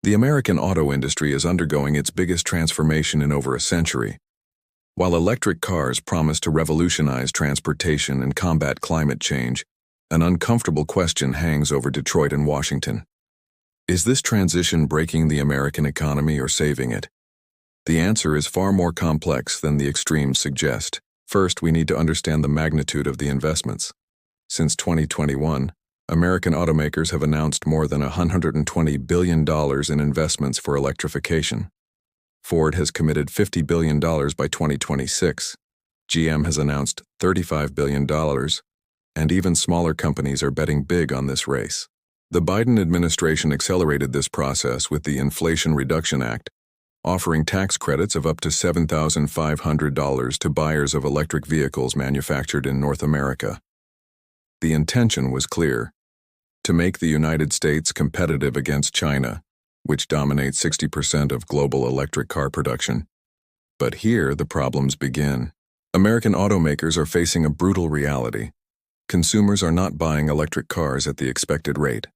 The American auto industry is undergoing its biggest transformation in over a century. While electric cars promise to revolutionize transportation and combat climate change, an uncomfortable question hangs over Detroit and Washington. Is this transition breaking the American economy or saving it? The answer is far more complex than the extremes suggest. First, we need to understand the magnitude of the investments. Since 2021, American automakers have announced more than $120 billion in investments for electrification. Ford has committed $50 billion by 2026. GM has announced $35 billion, and even smaller companies are betting big on this race. The Biden administration accelerated this process with the Inflation Reduction Act, offering tax credits of up to $7,500 to buyers of electric vehicles manufactured in North America. The intention was clear: to make the United States competitive against China, which dominates 60% of global electric car production. But here the problems begin. American automakers are facing a brutal reality. Consumers are not buying electric cars at the expected rate.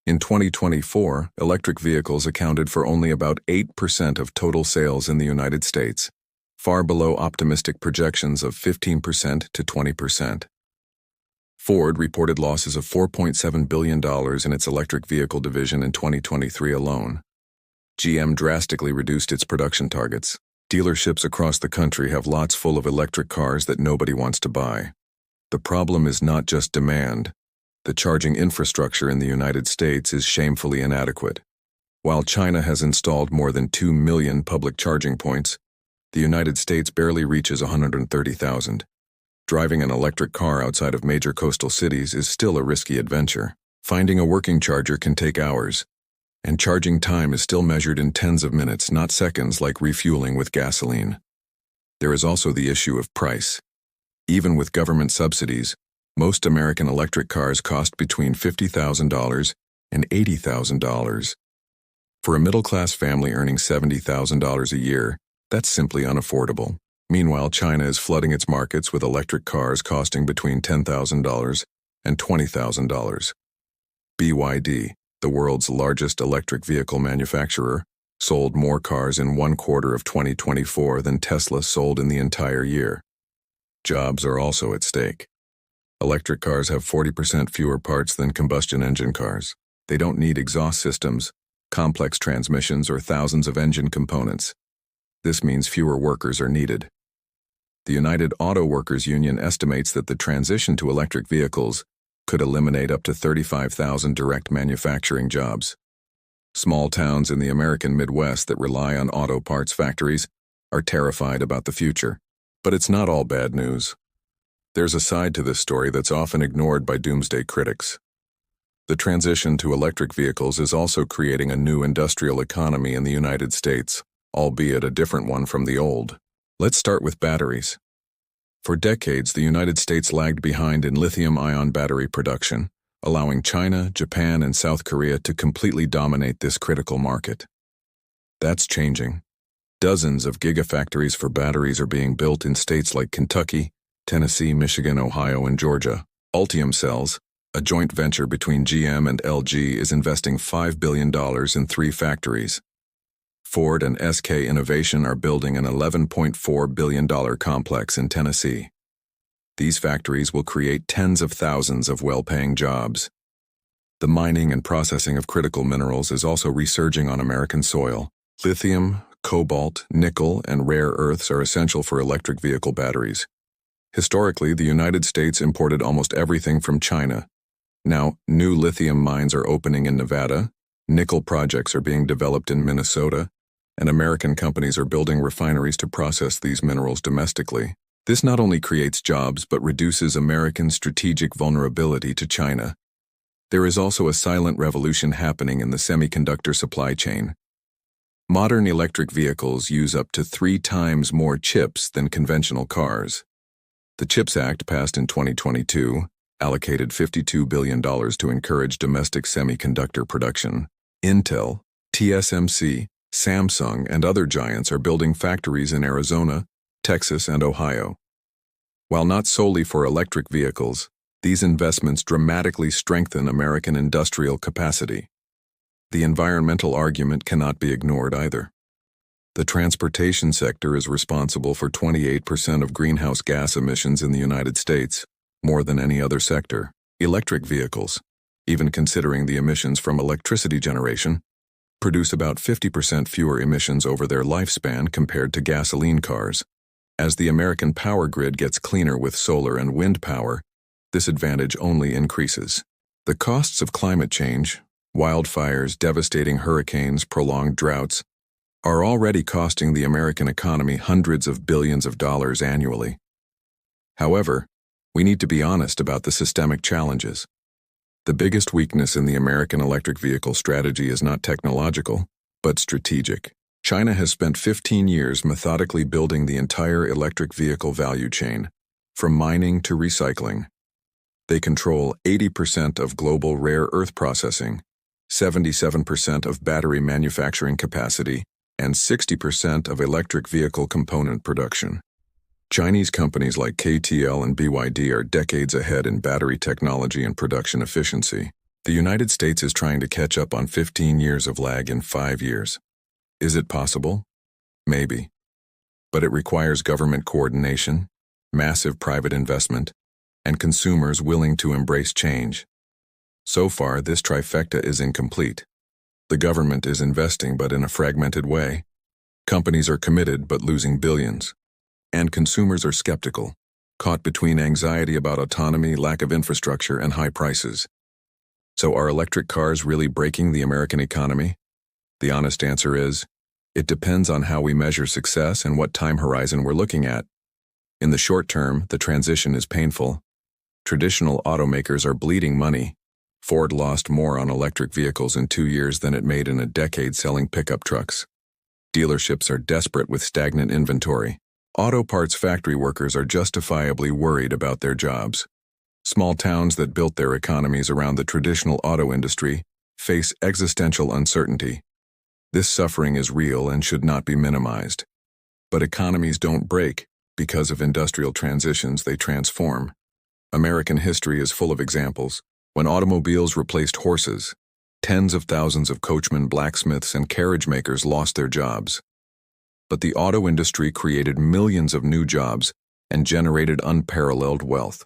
In 2024, electric vehicles accounted for only about 8% of total sales in the United States, far below optimistic projections of 15% to 20%. Ford reported losses of $4.7 billion in its electric vehicle division in 2023 alone. GM drastically reduced its production targets. Dealerships across the country have lots full of electric cars that nobody wants to buy. The problem is not just demand. The charging infrastructure in the United States is shamefully inadequate. While China has installed more than 2 million public charging points, the United States barely reaches 130,000. Driving an electric car outside of major coastal cities is still a risky adventure. Finding a working charger can take hours, and charging time is still measured in tens of minutes, not seconds like refueling with gasoline. There is also the issue of price. Even with government subsidies, most American electric cars cost between $50,000 and $80,000. For a middle-class family earning $70,000 a year, that's simply unaffordable. Meanwhile, China is flooding its markets with electric cars costing between $10,000 and $20,000. BYD, the world's largest electric vehicle manufacturer, sold more cars in one quarter of 2024 than Tesla sold in the entire year. Jobs are also at stake. Electric cars have 40% fewer parts than combustion engine cars. They don't need exhaust systems, complex transmissions, or thousands of engine components. This means fewer workers are needed. The United Auto Workers Union estimates that the transition to electric vehicles could eliminate up to 35,000 direct manufacturing jobs. Small towns in the American Midwest that rely on auto parts factories are terrified about the future. But it's not all bad news. There's a side to this story that's often ignored by doomsday critics. The transition to electric vehicles is also creating a new industrial economy in the United States, albeit a different one from the old. Let's start with batteries. For decades, the United States lagged behind in lithium-ion battery production, allowing China, Japan, and South Korea to completely dominate this critical market. That's changing. Dozens of gigafactories for batteries are being built in states like Kentucky, Tennessee, Michigan, Ohio, and Georgia. Ultium Cells, a joint venture between GM and LG, is investing $5 billion in 3 factories. Ford and SK Innovation are building an $11.4 billion complex in Tennessee. These factories will create tens of thousands of well-paying jobs. The mining and processing of critical minerals is also resurging on American soil. Lithium, cobalt, nickel, and rare earths are essential for electric vehicle batteries. Historically, the United States imported almost everything from China. Now, new lithium mines are opening in Nevada, nickel projects are being developed in Minnesota, and American companies are building refineries to process these minerals domestically. This not only creates jobs but reduces American strategic vulnerability to China. There is also a silent revolution happening in the semiconductor supply chain. Modern electric vehicles use up to 3 times more chips than conventional cars. The CHIPS Act, passed in 2022, allocated $52 billion to encourage domestic semiconductor production. Intel, TSMC, Samsung, and other giants are building factories in Arizona, Texas, and Ohio. While not solely for electric vehicles, these investments dramatically strengthen American industrial capacity. The environmental argument cannot be ignored either. The transportation sector is responsible for 28% of greenhouse gas emissions in the United States, more than any other sector. Electric vehicles, even considering the emissions from electricity generation, produce about 50% fewer emissions over their lifespan compared to gasoline cars. As the American power grid gets cleaner with solar and wind power, this advantage only increases. The costs of climate change, wildfires, devastating hurricanes, prolonged droughts, are already costing the American economy hundreds of billions of dollars annually. However, we need to be honest about the systemic challenges. The biggest weakness in the American electric vehicle strategy is not technological, but strategic. China has spent 15 years methodically building the entire electric vehicle value chain, from mining to recycling. They control 80% of global rare earth processing, 77% of battery manufacturing capacity, and 60% of electric vehicle component production. Chinese companies like KTL and BYD are decades ahead in battery technology and production efficiency. The United States is trying to catch up on 15 years of lag in 5 years. Is it possible? Maybe. But it requires government coordination, massive private investment, and consumers willing to embrace change. So far, this trifecta is incomplete. The government is investing but in a fragmented way. Companies are committed but losing billions. And consumers are skeptical, caught between anxiety about autonomy, lack of infrastructure, and high prices. So are electric cars really breaking the American economy? The honest answer is, it depends on how we measure success and what time horizon we're looking at. In the short term, the transition is painful. Traditional automakers are bleeding money. Ford lost more on electric vehicles in 2 years than it made in a decade selling pickup trucks. Dealerships are desperate with stagnant inventory. Auto parts factory workers are justifiably worried about their jobs. Small towns that built their economies around the traditional auto industry face existential uncertainty. This suffering is real and should not be minimized. But economies don't break because of industrial transitions, they transform. American history is full of examples. When automobiles replaced horses, tens of thousands of coachmen, blacksmiths, and carriage makers lost their jobs. But the auto industry created millions of new jobs and generated unparalleled wealth.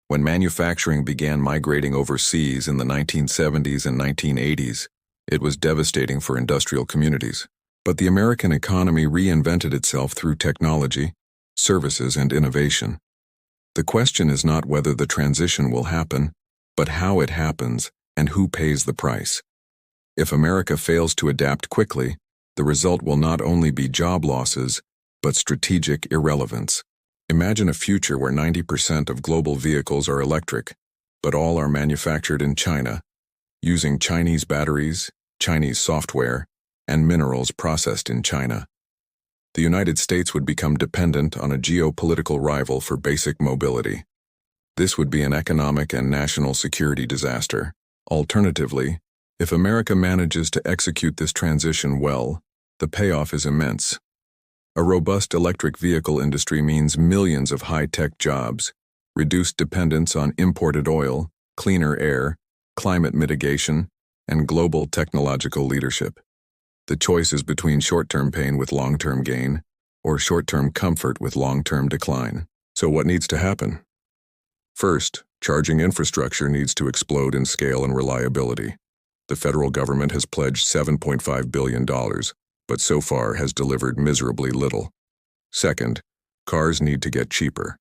When manufacturing began migrating overseas in the 1970s and 1980s, it was devastating for industrial communities. But the American economy reinvented itself through technology, services, and innovation. The question is not whether the transition will happen, but how it happens and who pays the price. If America fails to adapt quickly, the result will not only be job losses, but strategic irrelevance. Imagine a future where 90% of global vehicles are electric, but all are manufactured in China, using Chinese batteries, Chinese software, and minerals processed in China. The United States would become dependent on a geopolitical rival for basic mobility. This would be an economic and national security disaster. Alternatively, if America manages to execute this transition well, the payoff is immense. A robust electric vehicle industry means millions of high-tech jobs, reduced dependence on imported oil, cleaner air, climate mitigation, and global technological leadership. The choice is between short-term pain with long-term gain, or short-term comfort with long-term decline. So what needs to happen? First, charging infrastructure needs to explode in scale and reliability. The federal government has pledged $7.5 billion, but so far has delivered miserably little. Second, cars need to get cheaper.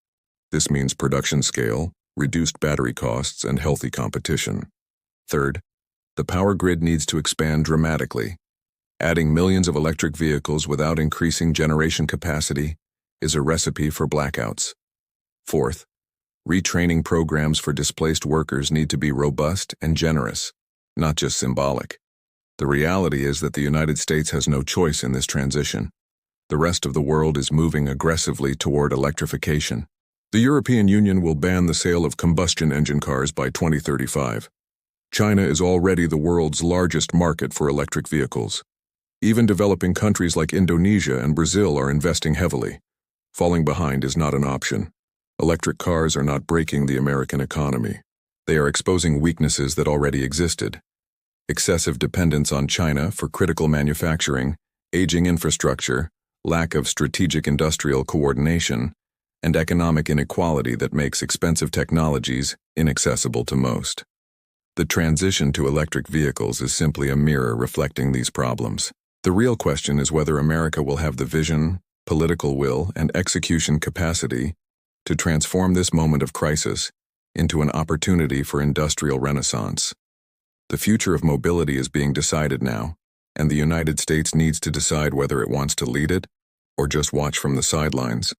This means production scale, reduced battery costs, and healthy competition. Third, the power grid needs to expand dramatically. Adding millions of electric vehicles without increasing generation capacity is a recipe for blackouts. Fourth, retraining programs for displaced workers need to be robust and generous, not just symbolic. The reality is that the United States has no choice in this transition. The rest of the world is moving aggressively toward electrification. The European Union will ban the sale of combustion engine cars by 2035. China is already the world's largest market for electric vehicles. Even developing countries like Indonesia and Brazil are investing heavily. Falling behind is not an option. Electric cars are not breaking the American economy. They are exposing weaknesses that already existed. excessive dependence on China for critical manufacturing, aging infrastructure, lack of strategic industrial coordination, and economic inequality that makes expensive technologies inaccessible to most. The transition to electric vehicles is simply a mirror reflecting these problems. The real question is whether America will have the vision, political will, and execution capacity to transform this moment of crisis into an opportunity for industrial renaissance. The future of mobility is being decided now, and the United States needs to decide whether it wants to lead it or just watch from the sidelines.